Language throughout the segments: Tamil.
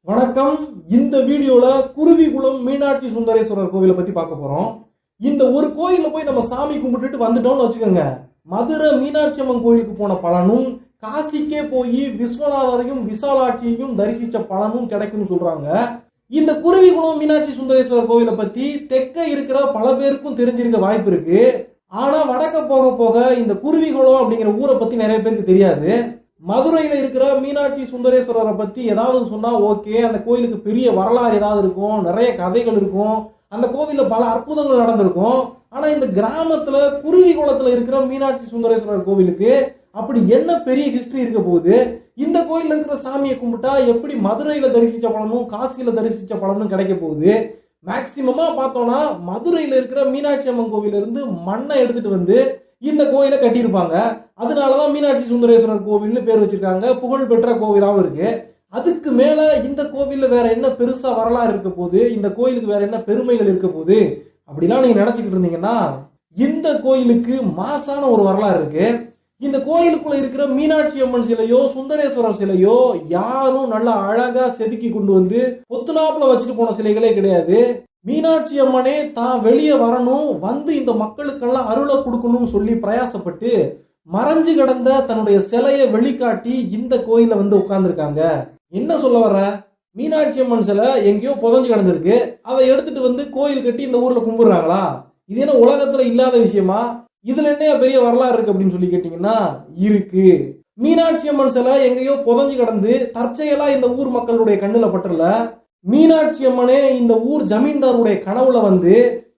வணக்கம். இந்த வீடியோல குருவிகுளம் மீனாட்சி சுந்தரேஸ்வரர் கோவிலை பத்தி பார்க்க போறோம். இந்த ஒரு கோயில்ல போய் நம்ம சாமி கும்பிட்டுட்டு வந்துட்டோம்னு வச்சுக்கோங்க, மதுரை மீனாட்சி அம்மன் கோயிலுக்கு போன பலனும், காசிக்கே போய் விஸ்வநாதரையும் விசாலாட்சியையும் தரிசிச்ச பலனும் கிடைக்கும்னு சொல்றாங்க. இந்த குருவிகுளம் மீனாட்சி சுந்தரேஸ்வரர் கோவிலை பத்தி தெற்க இருக்கிற பல பேருக்கும் தெரிஞ்சிருக்க வாய்ப்பு இருக்கு. ஆனா வடக்க போக போக இந்த குருவிகுளம் அப்படிங்கிற ஊரை பத்தி நிறைய பேருக்கு தெரியாது. மதுரையில இருக்கிற மீனாட்சி சுந்தரேஸ்வரரை பத்தி ஏதாவது சொன்னா ஓகே, அந்த கோயிலுக்கு பெரிய வரலாறு ஏதாவது இருக்கும், நிறைய கதைகள் இருக்கும், அந்த கோவில்ல பல அற்புதங்கள் நடந்திருக்கும். ஆனா இந்த கிராமத்துல குருவிகுளத்துல இருக்கிற மீனாட்சி சுந்தரேஸ்வரர் கோவிலுக்கு அப்படி என்ன பெரிய ஹிஸ்டரி இருக்க போகுது? இந்த கோயில்ல இருக்கிற சாமியை கும்பிட்டா எப்படி மதுரையில தரிசிச்ச பலனும் காசியில தரிசிச்ச பலனும் கிடைக்க போகுது? மேக்சிமமா பார்த்தோம்னா மதுரையில இருக்கிற மீனாட்சி அம்மன் கோவில இருந்து மண்ணை எடுத்துட்டு வந்து இந்த கோயிலை கட்டியிருப்பாங்க. அதனாலதான் மீனாட்சி சுந்தரேஸ்வரர் கோவில்னு பேர் வச்சிருக்காங்க. புகழ் பெற்ற கோவிலாவும் இருக்கு. அதுக்கு மேல இந்த கோவில்ல வேற என்ன பெருசா வரலாறு இருக்க போகுது, இந்த கோயிலுக்கு வேற என்ன பெருமைகள் இருக்க போகுது அப்படிலாம் நீங்க நினைச்சுக்கிட்டு இருந்தீங்கன்னா, இந்த கோயிலுக்கு மாசான ஒரு வரலாறு இருக்கு. இந்த கோயிலுக்குள்ள இருக்கிற மீனாட்சி அம்மன் சிலையோ சுந்தரேஸ்வரர் சிலையோ யாரும் நல்லா அழகா செதுக்கி கொண்டு வந்து பொத்துனாப்புல வச்சுட்டு போன சிலைகளே கிடையாது. மீனாட்சி அம்மனே தான் வெளியே வரணும், வந்து இந்த மக்களுக்கெல்லாம் அருளை கொடுக்கணும்னு சொல்லி பிரயாசப்பட்டு மறைஞ்சு கிடந்த தன்னுடைய சிலையை வெளிக்காட்டி இந்த கோயில வந்து உட்கார்ந்துருக்காங்க. என்ன சொல்ல வர? மீனாட்சி அம்மன் சிலை எங்கேயோ புதஞ்சு கிடந்திருக்கு, அதை எடுத்துட்டு வந்து கோயில் கட்டி இந்த ஊர்ல கும்பிடுறாங்களா? இது என்ன உலகத்துல இல்லாத விஷயமா? இதுல என்ன பெரிய வரலாறு இருக்கு அப்படின்னு சொல்லி கேட்டீங்கன்னா இருக்கு. மீனாட்சி அம்மன் சிலை எங்கேயோ புதஞ்சு கிடந்து தற்செயலா இந்த ஊர் மக்களுடைய கண்ணுல பட்டுல. மீனாட்சி அம்மனே இந்த ஊர் ஜமீன்தாருடைய கனவுல வந்து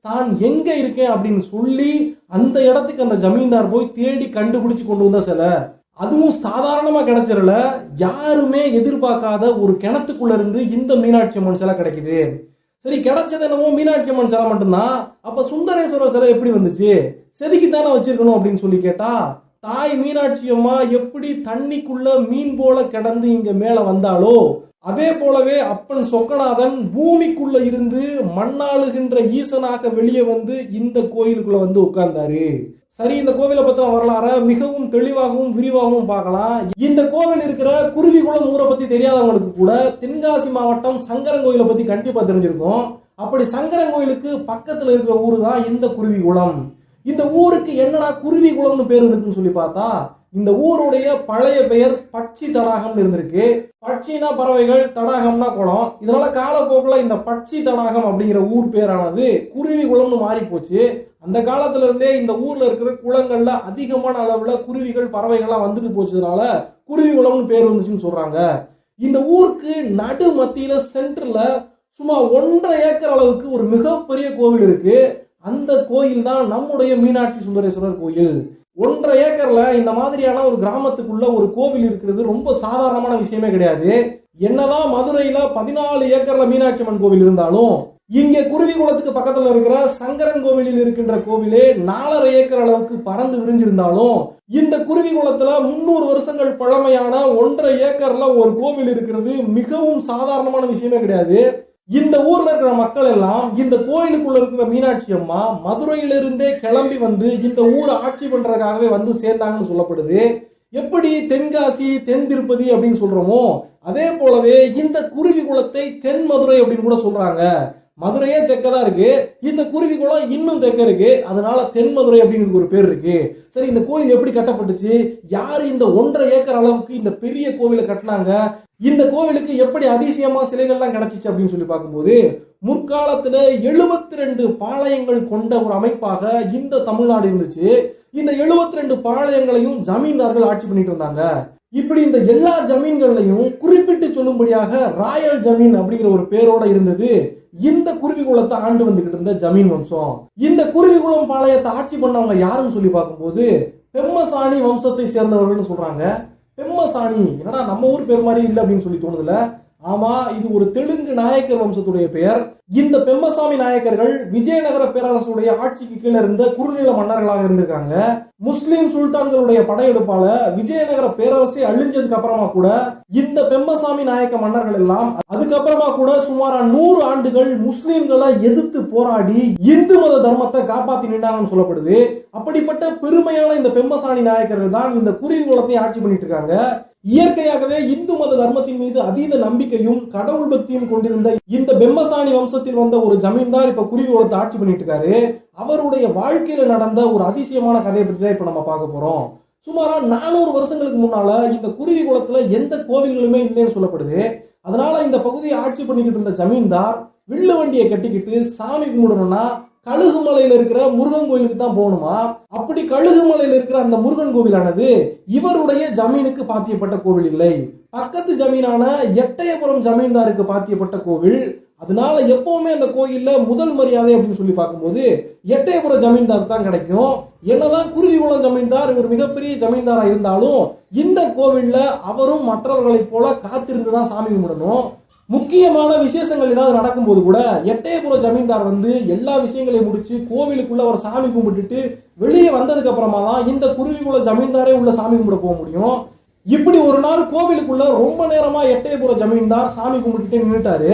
தான் எங்க இருக்கேன் அப்படின்னு சொல்லி அந்த இடத்துக்கு அந்த ஜமீன்தார் போய் தேடி கண்டுபிடிச்சு கொண்டு வந்த சிலை. அதுவும் சாதாரணமா கிடைச்சிடல, யாருமே எதிர்பார்க்காத ஒரு கிணத்துக்குள்ள இருந்து இந்த மீனாட்சி அம்மன் சிலை கிடைக்குது. சரி, கிடைச்சது என்னமோ மீனாட்சி அம்மன் சிலை மட்டும்தான், அப்ப சுந்தரேஸ்வரர் சிலை எப்படி வந்துச்சு? செதுக்கித்தானே வச்சிருக்கணும் அப்படின்னு சொல்லி கேட்டா, தாய் மீனாட்சி அம்மா எப்படி தண்ணிக்குள்ள மீன் போல கிடந்து இங்க மேல வந்தாலோ அதே போலவே அப்பன் சொக்கநாதன் பூமிக்குள்ள இருந்து மண்ணாளுகின்ற ஈசனாக வெளியே வந்து இந்த கோயிலுக்குள்ள வந்து உட்கார்ந்தாரு. சரி, இந்த கோவிலை பத்தின வரலாற மிகவும் தெளிவாகவும் விரிவாகவும் பார்க்கலாம். இந்த கோவில் இருக்கிற குருவிகுளம் ஊரை பத்தி தெரியாதவங்களுக்கு கூட தென்காசி மாவட்டம் சங்கரங்கோயிலை பத்தி கண்டிப்பா தெரிஞ்சிருக்கும். அப்படி சங்கரங்கோயிலுக்கு பக்கத்துல இருக்கிற ஊரு தான் இந்த குருவிகுளம். இந்த ஊருக்கு என்னடா குருவிகுளம்னு பேர் இருக்குன்னு சொல்லி பார்த்தா, இந்த ஊருடைய பழைய பெயர் பட்சி தடாகம் இருந்திருக்கு. பட்சினா பறவைகள், தடாகம்னா குளம். இதனால காலப்போக்கில் இந்த பட்சி தடாகம் அப்படிங்கிற ஊர் பேரானது குருவிகுளம்னு மாறி போச்சு. அந்த காலத்துல இருந்தே இந்த ஊர்ல இருக்கிற குளங்கள்ல அதிகமான அளவுல குருவிகள் பறவைகள்லாம் வந்துட்டு போச்சதுனால குருவிகுளம்னு பேர் வந்துச்சுன்னு சொல்றாங்க. இந்த ஊருக்கு நடு மத்தியில சென்டர்ல சும்மா 1.5 ஏக்கர் அளவுக்கு ஒரு மிகப்பெரிய கோவில் இருக்கு. அந்த கோயில் தான் நம்முடைய மீனாட்சி சுந்தரேஸ்வரர் கோயில். 1.5 ஏக்கர்ல இந்த மாதிரியான ஒரு கிராமத்துக்குள்ள ஒரு கோவில் இருக்கிறது ரொம்ப சாதாரணமான விஷயமே கிடையாது. என்னதான் மதுரையில 14 ஏக்கர்ல மீனாட்சி அம்மன் கோவில் இருந்தாலும் இங்க குருவிகுளத்துக்கு பக்கத்துல இருக்கிற சங்கரன் கோவிலில் இருக்கின்ற கோவிலே 4.5 ஏக்கர் அளவுக்கு பறந்து விரிஞ்சிருந்தாலும் இந்த குருவிகுளத்துல 300 வருஷங்கள் பழமையான 1.5 ஏக்கர்ல ஒரு கோவில் இருக்கிறது மிகவும் சாதாரணமான விஷயமே கிடையாது. இந்த ஊர்ல இருக்கிற மக்கள் எல்லாம் இந்த கோயிலுக்குள்ள இருக்கிற மீனாட்சி அம்மா மதுரையிலிருந்தே கிளம்பி வந்து இந்த ஊரை ஆட்சி பண்றதுக்காகவே வந்து சேர்ந்தாங்கன்னு சொல்லப்படுது. எப்படி தென்காசி தென் திருப்பதி அப்படின்னு சொல்றோமோ அதே போலவே இந்த குருவிகுளத்தை தென் மதுரை அப்படின்னு கூட சொல்றாங்க. மதுரையே தெற்கதான் இருக்கு, இந்த குருவிகுளம் இன்னும் தெற்க இருக்கு, அதனால தென் மதுரை அப்படின்னு ஒரு பேர் இருக்கு. சரி, இந்த கோயில் எப்படி கட்டப்பட்டுச்சு? யாரு இந்த 1.5 ஏக்கர் அளவுக்கு இந்த பெரிய கோவிலை கட்டினாங்க? இந்த கோவிலுக்கு எப்படி அதிசயமா சிலைகள்லாம் கிடைச்சிச்சு அப்படின்னு சொல்லி பார்க்கும்போது, முற்காலத்துல 72 பாளையங்கள் கொண்ட ஒரு அமைப்பாக இந்த தமிழ்நாடு இருந்துச்சு. இந்த 72 பாளையங்களையும் ஜமீன்தார்கள் ஆட்சி பண்ணிட்டு வந்தாங்க. இப்படி இந்த எல்லா ஜமீன்களையும் குறிப்பிட்டு சொல்லும்படியாக ராயல் ஜமீன் அப்படிங்கிற ஒரு பேரோட இருந்தது இந்த குருவிகுளத்தை ஆண்டு வந்துகிட்டு இருந்த ஜமீன் வம்சம். இந்த குருவிகுளம் பாளையத்தை ஆட்சி பண்ணவங்க யாருன்னு சொல்லி பார்க்கும்போது பெம்மசாணி வம்சத்தை சேர்ந்தவர்கள் சொல்றாங்க. பெம்மசாணி என்னடா நம்ம ஊர் பேர் மாதிரி இல்லை அப்படின்னு சொல்லி தோணுதுல? ஆமா, இது ஒரு தெலுங்கு நாயக்கர் வம்சத்துடைய பெயர். இந்த பெம்மசாமி நாயக்கர்கள் விஜயநகர பேரரசுடைய ஆட்சிக்கு கீழே இருந்த குறுநில மன்னர்களாக இருந்திருக்காங்க. முஸ்லிம் சுல்தான்களுடைய படையெடுப்பால விஜயநகர பேரரசை அழிஞ்சதுக்கு அப்புறமா கூட இந்த பெம்மசாமி நாயக்க மன்னர்கள் எல்லாம் அதுக்கப்புறமா கூட சுமார் 100 ஆண்டுகள் முஸ்லிம்களை எதிர்த்து போராடி இந்து மத தர்மத்தை காப்பாத்தி நின்றாங்கன்னு சொல்லப்படுது. அப்படிப்பட்ட பெருமையான இந்த பெம்மசாணி நாயக்கர்கள் தான் இந்த குருவிகுளத்தை ஆட்சி பண்ணிட்டு இருக்காங்க. இயற்கையாகவே இந்து மத தர்மத்தின் மீது அதீத நம்பிக்கையும் கடவுள் பக்தியும் கொண்டிருந்த இந்த பெம்மசாணி வம்சத்தில் வந்த ஒரு ஜமீன்தார் இப்ப குருவிகுளத்தை ஆட்சி பண்ணிட்டு இருக்காரு. அவருடைய வாழ்க்கையில நடந்த ஒரு அதிசயமான கதையை பற்றி தான் இப்ப நம்ம பார்க்க போறோம். சுமாரா 400 வருஷங்களுக்கு முன்னால இந்த குருவிகுளத்துல எந்த கோவில்களுமே இல்லைன்னு சொல்லப்படுது. அதனால இந்த பகுதியை ஆட்சி பண்ணிக்கிட்டு இருந்த ஜமீன்தார் வில்லு வண்டியை கட்டிக்கிட்டு சாமி கும்பிடணும்னா கழுகுமலையில இருக்கிற முருகன் கோயிலுக்கு தான் போகணுமா. அப்படி கழுகுமலையில இருக்கிற அந்த முருகன் கோவிலானது இவருடைய ஜமீனுக்கு பாத்தியப்பட்ட கோவில் இல்லை, பக்கத்து ஜமீனான எட்டயபுரம் ஜமீன்தாருக்கு பாத்தியப்பட்ட கோவில். அதனால எப்பவுமே அந்த கோயில்ல முதல் மரியாதை அப்படின்னு சொல்லி பார்க்கும்போது எட்டயபுரம் ஜமீன்தார் தான் கிடைக்கும். என்னதான் குருவிகுளம் ஜமீன்தார் இவர் மிகப்பெரிய ஜமீன்தாரா இருந்தாலும் இந்த கோவில்ல அவரும் மற்றவர்களைப் போல காத்திருந்துதான் சாமி கும்பிடணும். முக்கியமான விசேஷங்கள் ஏதாவது நடக்கும்போது கூட எட்டயபுரம் ஜமீன்தார் வந்து எல்லா விஷயங்களையும் முடிச்சு கோவிலுக்குள்ள ஒரு சாமி கும்பிட்டுட்டு வெளியே வந்ததுக்கு அப்புறமா தான் இந்த குருவிகுள ஜமீன்தாரே உள்ள சாமி கும்பிட போக முடியும். இப்படி ஒரு நாள் கோவிலுக்குள்ள ரொம்ப நேரமா எட்டயபுரம் ஜமீன்தார் சாமி கும்பிட்டுட்டு நின்றுட்டாரு.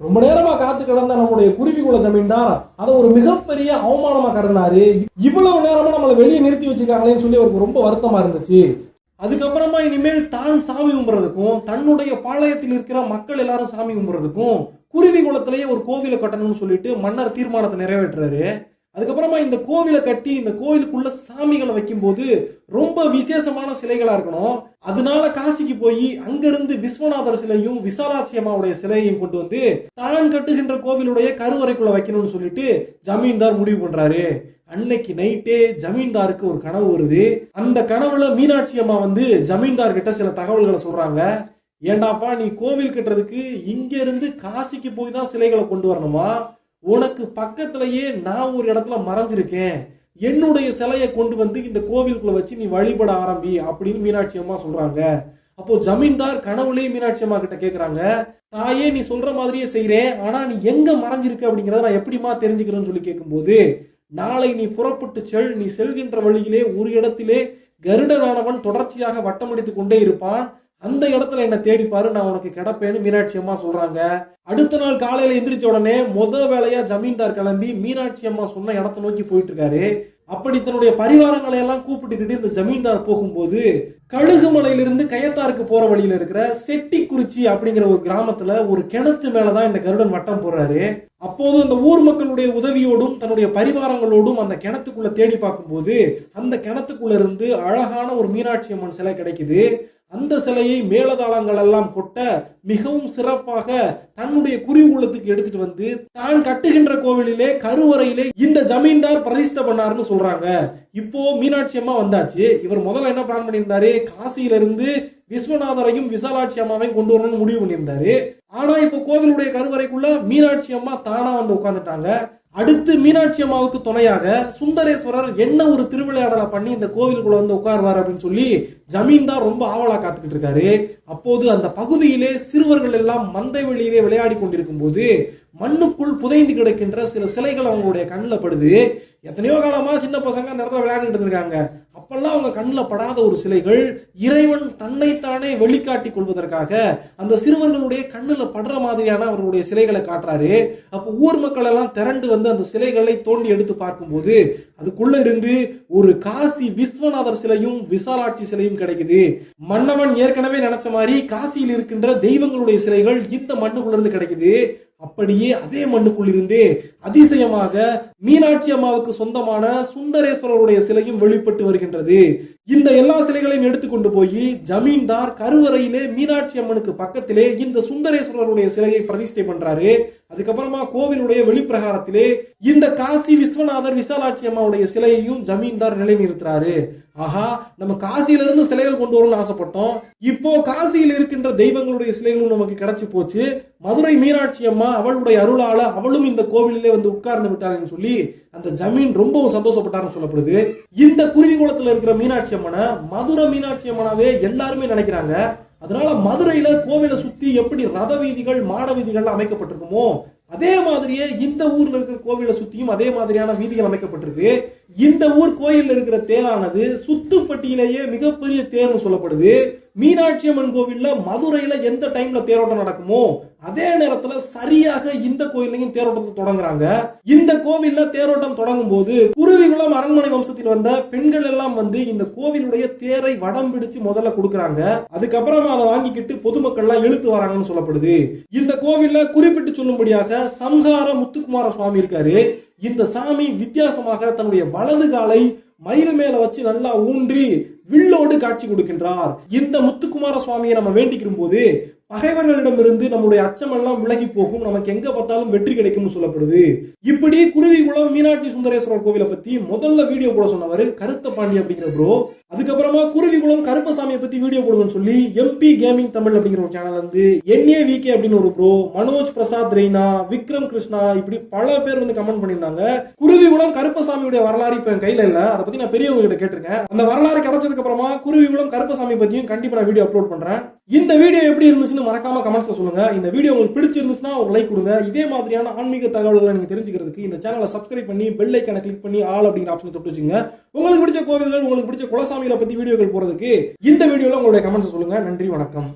ரொம்ப நேரமா காத்து கிடந்த நம்முடைய குருவிகுள ஜமீன்தார் அதை ஒரு மிகப்பெரிய அவமானமா கருதினாரு. இவ்வளவு நேரமா நம்மளை வெளியே நிறுத்தி வச்சிருக்காங்களேன்னு சொல்லி அவருக்கு ரொம்ப வருத்தமா இருந்துச்சு. அதுக்கப்புறமா இனிமேல் தான் சாமி கும்பிட்றதுக்கும் தன்னுடைய பாளையத்தில் இருக்கிற மக்கள் எல்லாரும் சாமி கும்பிட்றதுக்கும் குருவிகுளத்திலேயே ஒரு கோவிலை கட்டணும்னு சொல்லிட்டு மன்னர் தீர்மானத்தை நிறைவேற்றுறாரு. அதுக்கப்புறமா இந்த கோவிலை கட்டி இந்த கோவிலுக்குள்ள சாமிகளை வைக்கும் போது ரொம்ப விசேஷமான சிலைகளா இருக்கணும். அதனால காசிக்கு போய் அங்கிருந்து விஸ்வநாதர் சிலையும் விசாலாட்சி அம்மாவுடைய சிலையையும் கொண்டு வந்து தான் கட்டுகின்ற கோவிலுடைய கருவறைக்குள்ள வைக்கணும்னு சொல்லிட்டு ஜமீன்தார் முடிவு பண்றாரு. அன்னைக்கு நைட்டே ஜமீன்தாருக்கு ஒரு கனவு வருது. அந்த கனவுல மீனாட்சி அம்மா வந்து ஜமீன்தார் கிட்ட சில தகவல்களை சொல்றாங்க. ஏண்டாப்பா, நீ கோவில் கட்டுறதுக்கு இங்க இருந்து காசிக்கு போய் தான் சிலைகளை கொண்டு வரணுமா? உனக்கு பக்கத்திலேயே நான் ஒரு இடத்துல மறைஞ்சிருக்கேன், என்னுடைய சிலையை கொண்டு வந்து இந்த கோவிலுக்குள்ள வச்சு நீ வழிபட ஆரம்பி அப்படின்னு மீனாட்சி அம்மா சொல்றாங்க. அப்போ ஜமீன்தார் கனவுலேயே மீனாட்சி அம்மா கிட்ட கேக்குறாங்க, தாயே நீ சொல்ற மாதிரியே செய்யறேன், ஆனா நீ எங்க மறைஞ்சிருக்க அப்படிங்கறத நான் எப்படிமா தெரிஞ்சுக்கிறேன்னு சொல்லி கேட்கும்போது, நாளை நீ புறப்பட்டு செல், நீ செல்கின்ற வழியிலே ஒரு இடத்திலே கருடனானவன் தொடர்ச்சியாக வட்டமடித்து கொண்டே இருப்பான், அந்த இடத்துல என்ன தேடிப்பாரு, நான் உனக்கு கிடப்பேன்னு மீனாட்சி அம்மா சொல்றாங்க. அடுத்த நாள் காலையில எந்திரிச்ச உடனே வேலையா ஜமீன்தார் கிளம்பி மீனாட்சி அம்மா சொன்ன இடத்தை நோக்கி போயிட்டு இருக்காரு. அப்படி தன்னுடைய பரிவாரங்களை எல்லாம் கூப்பிட்டுக்கிட்டு இந்த ஜமீன்தார் போகும்போது கழுகுமலையிலிருந்து கயத்தாருக்கு போற வழியில இருக்கிற செட்டிக்குறிச்சி அப்படிங்கிற ஒரு கிராமத்துல ஒரு கிணத்து மேலதான் இந்த கருடன் வட்டம் போடுறாரு. அப்போது அந்த ஊர் மக்களுடைய உதவியோடும் தன்னுடைய பரிவாரங்களோடும் அந்த கிணத்துக்குள்ள தேடி பார்க்கும்போது அந்த கிணத்துக்குள்ள இருந்து அழகான ஒரு மீனாட்சி அம்மன் சிலை கிடைக்குது. அந்த சிலையை மேலதாளங்கள் எல்லாம் கொட்ட மிகவும் சிறப்பாக தன்னுடைய குருவிகுளத்துக்கு எடுத்துட்டு வந்து தான் கட்டுகின்ற கோவிலிலே கருவறையிலே இந்த ஜமீன்தார் பிரதிஷ்டை பண்ணாருன்னு சொல்றாங்க. இப்போ மீனாட்சி அம்மா வந்தாச்சு. இவர் முதல்ல என்ன பிளான் பண்ணியிருந்தாரு, காசியில இருந்து விஸ்வநாதரையும் விசாலாட்சி அம்மாவையும் கொண்டு வரணும்னு முடிவு பண்ணியிருந்தாரு. ஆனா இப்போ கோவிலுடைய கருவறைக்குள்ள மீனாட்சி அம்மா தானா வந்து உட்கார்ந்துட்டாங்க. அடுத்து மீனாட்சி அம்மாவுக்கு துணையாக சுந்தரேஸ்வரர் என்ன ஒரு திருவிளையாடலை பண்ணி இந்த கோவிலுக்குள்ள வந்து உட்கார்வார் அப்படின்னு சொல்லி ஜமீன்தார் ரொம்ப ஆவலா காத்துக்கிட்டு இருக்காரு. அப்போது அந்த பகுதியிலே சிறுவர்கள் எல்லாம் மந்தை வெளியிலே விளையாடி கொண்டிருக்கும் போது மண்ணுக்குள் புதைந்து கிடக்கின்ற சில சிலைகள் அவங்களுடைய கண்ணில் படுது. எத்தனையோ காலமா சின்ன பசங்க அந்த இடத்துல விளையாடிட்டு இருக்காங்க. அப்பெல்லாம் அவங்க கண்ணில் படாத ஒரு சிலைகள் இறைவன் தன்னைத்தானே வெளிக்காட்டி கொள்வதற்காக அந்த சிறுவர்களுடைய கண்ணில் படுற மாதிரியான அவர்களுடைய சிலைகளை காட்டுறாரு. அப்போ ஊர் மக்கள் எல்லாம் திரண்டு வந்து அந்த சிலைகளை தோண்டி எடுத்து பார்க்கும்போது அதுக்குள்ள இருந்து ஒரு காசி விஸ்வநாதர் சிலையும் விசாலாட்சி சிலையும் கிடைக்குது. மன்னவன் ஏற்கனவே நினைச்ச மாதிரி காசியில் இருக்கின்ற தெய்வங்களுடைய சிலைகள் இந்த மண்ணுக்குள்ள இருந்து கிடைக்குது. அப்படியே அதே மண்ணுக்குள் இருந்தே அதிசயமாக மீனாட்சி அம்மாவுக்கு சொந்தமான சுந்தரேஸ்வரருடைய சிலையும் வெளிப்பட்டு வருகின்றது. இந்த எல்லா சிலைகளையும் எடுத்துக்கொண்டு போய் ஜமீன்தார் கருவறையிலே மீனாட்சி அம்மனுக்கு பக்கத்திலே இந்த சுந்தரேஸ்வரருடைய சிலையை பிரதிஷ்டை பண்றாரு. அதுக்கப்புறமா கோவிலுடைய வெளிப்பிரகாரத்திலே இந்த காசி விஸ்வநாதர் விசாலாட்சி அம்மாவுடைய சிலையையும் ஜமீன்தார் நிலைநிறுத்துறாரு. ஆஹா, நம்ம காசியில இருந்து சிலைகள் கொண்டு வரணும்னு ஆசைப்பட்டோம், இப்போ காசியில் இருக்கின்ற தெய்வங்களுடைய சிலைகளும் நமக்கு கிடைச்சு போச்சு. மதுரை மீனாட்சி அம்மா அவளுடைய அருளால அவளும் இந்த கோவிலிலே வந்து உட்கார்ந்து விட்டாள்னு சொல்லி அந்த ஜமீன் ரொம்பவும் சந்தோஷப்பட்டாருன்னு சொல்லப்படுது. இந்த குருவிகுளத்துல இருக்கிற மீனாட்சி அம்மனை மதுரை மீனாட்சி அம்மனாவே எல்லாருமே நினைக்கிறாங்க. அதனால மதுரையில கோவிலை சுத்தி எப்படி ரத வீதிகள் மாட வீதிகள் அமைக்கப்பட்டிருக்குமோ அதே மாதிரியே இந்த ஊர்ல இருக்கிற கோவிலை சுத்தியும் அதே மாதிரியான வீதிகள் அமைக்கப்பட்டிருக்கு. இந்த ஊர் கோயில்ல இருக்கிற தேரானது சுத்துப்பட்டியிலேயே மிகப்பெரிய தேர்னு சொல்லப்படுது. மீனாட்சி அம்மன் கோவில்ல மதுரையில எந்த டைம்ல தேரோட்டம் நடக்குமோ அதே நேரத்துல சரியாக இந்த கோயிலையும் தேரோட்டத்தை தொடங்குறாங்க. இந்த கோவில்ல தேரோட்டம் தொடங்கும் போது குருவிகுளம் அரண்மனை வம்சத்தில் வந்த பெண்கள் எல்லாம் வந்து இந்த கோவிலுடைய தேரை வடம் பிடிச்சு முதல்ல கொடுக்கறாங்க. அதுக்கப்புறமா அதை வாங்கிக்கிட்டு பொதுமக்கள் எல்லாம் இழுத்து வராங்கன்னு சொல்லப்படுது. இந்த கோவில்ல குறிப்பிட்டு சொல்லும்படியாக சம்ஹார முத்துக்குமார சுவாமி இருக்காரு. இந்த சாமி வித்தியாசமாக தன்னுடைய வலது காலை மயில் மேல வச்சு நல்லா ஊன்றி வில்லோடு காட்சி கொடுக்கின்றார். இந்த முத்துக்குமார சுவாமியை நம்ம வேண்டிக்கும் போது பகைவர்களிடமிருந்து நம்முடைய அச்சமெல்லாம் விலகி போகும், நமக்கு எங்க பார்த்தாலும் வெற்றி கிடைக்கும்னு சொல்லப்படுது. இப்படி குருவிகுளம் மீனாட்சி சுந்தரேஸ்வரர் கோவிலை பத்தி முதல்ல வீடியோ போட சொன்னவர் கருத்த பாண்டி அப்படிங்கிற ப்ரோ. அதுக்கப்புறமா குருவிகுளம் கருப்பசாமியை பத்தி வீடியோ போடுங்கன்னு சொல்லி எம்பி கேமிங் தமிழ் அப்படிங்கிற ஒரு சேனல் வந்து NAVK அப்படின்னு ஒரு ப்ரோ, மனோஜ் பிரசாத் ரெய்னா, விக்ரம் கிருஷ்ணா, இப்படி பல பேர் வந்து கமெண்ட் பண்ணியிருந்தாங்க. குருவிகுளம் கருப்பசாமியுடைய வரலாறு இப்ப என் கையில இல்ல, அதை பத்தி நான் பெரியவங்க கிட்ட கேட்டிருக்கேன். அந்த வரலாறு கிடைச்சதுக்கு அப்புறமா குருவிகுளம் கருப்பசாமி பத்தியும் கண்டிப்பா நான் வீடியோ அப்லோட் பண்றேன். இந்த வீடியோ எப்படி இருந்துச்சுன்னு மறக்காம கமெண்ட்ஸ்ல சொல்லுங்க. இந்த வீடியோ உங்களுக்கு பிடிச்சிருந்துச்சுன்னா ஒரு லைக் கொடுங்க. இதே மாதிரியான ஆன்மீக தகவல்களை நீங்க தெரிஞ்சுக்கிறதுக்கு இந்த சேனலை சப்ஸ்கிரைப் பண்ணி பெல் ஐகானை கிளிக் பண்ணி ஆல் அப்படிங்கிற ஆப்ஷனை தொட்டு வச்சுங்க. உங்களுக்கு பிடிச்ச கோவில்கள், உங்களுக்கு பிடிச்ச குலசாமிகளை பத்தி வீடியோக்கள் போறதுக்கு இந்த வீடியோல உங்களுடைய கமெண்ட்ஸ் சொல்லுங்க. நன்றி, வணக்கம்.